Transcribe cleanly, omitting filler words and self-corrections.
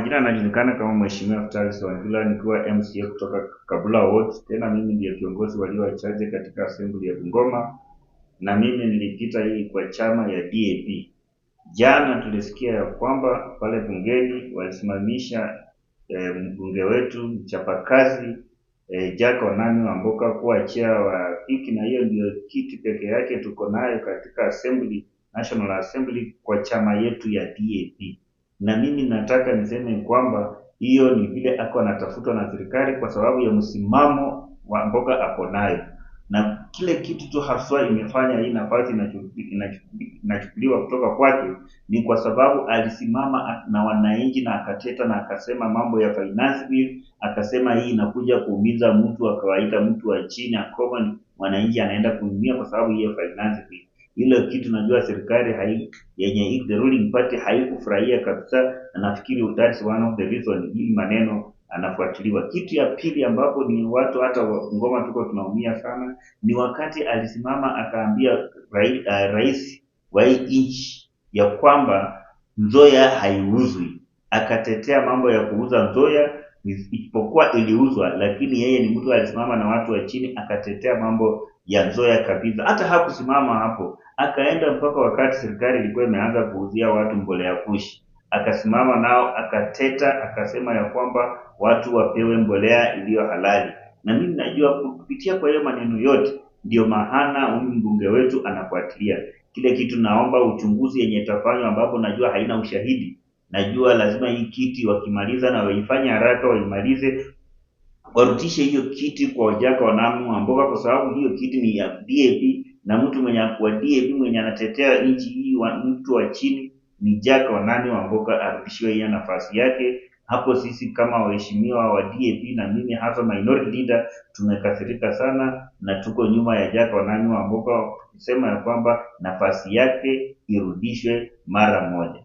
majina anajulikana kama Mheshimiwa Charles Wangila, nikiwa MCA kutoka Kabula Ward. Tena mimi ndiye kiongozi walio wachache katika assembly ya Bungoma, na mimi nilipita hii kwa chama ya DAP. Jana tulisikia ya kwamba pale bungeni walisimamisha mbunge wetu mchapakazi Jack Onani Wamboka kuwa chair wa hiki, na hiyo ndio kiti peke yake tuko nayo katika assembly, National Assembly kwa chama yetu ya DAP. Na mimi nataka niseme kwamba hiyo ni vile ako anatafutwa na serikali kwa sababu ya msimamo wa Mboka ako nayo, na kile kitu tu haswa imefanya hii nafasi inachukuliwa kutoka kwake ni kwa sababu alisimama na wananchi na akateta na akasema mambo ya finance bill, akasema hii inakuja kuumiza mtu wa kawaida, mtu wa chini akoma mwananchi anaenda kuumia kwa sababu hiyo finance bill. Ile kitu najua serikali yenye the ruling party haikufurahia kabisa, na nafikiri that's one of the reason hii maneno anafuatiliwa. Kitu ya pili ambapo ni watu hata Ngoma tuko tunaumia sana ni wakati alisimama akaambia rais wa nchi ya kwamba Nzoia haiuzwi. Akatetea mambo ya kuuza Nzoia isipokuwa iliuzwa, lakini yeye ni mtu alisimama na watu wa chini akatetea mambo ya Nzoia kabisa. Hata hakusimama hapo, akaenda mpaka wakati serikali ilikuwa imeanza kuuzia watu mbolea kushi, akasimama nao akateta, akasema ya kwamba watu wapewe mbolea iliyo halali. Na mimi najua kupitia kwa hiyo maneno yote ndio maana huyu mbunge wetu anafuatilia kile kitu. Naomba uchunguzi yenye tafanywa ambapo najua haina ushahidi. Najua lazima hii kiti wakimaliza na waifanye haraka waimalize, warutishe hiyo kiti kwa Jack Onani Wamboka, kwa sababu hiyo kiti ni ya DAP, na mtu mwenye kwa DAP mwenye anatetea nchi hii mtu wa chini ni Jack Onani Wamboka, arudishiwe hiyo nafasi yake. Hapo sisi kama waheshimiwa wa DAP na mimi hasa minority leader tumekasirika sana, na tuko nyuma ya Jack Onani Wamboka kusema ya kwamba nafasi yake irudishwe mara moja.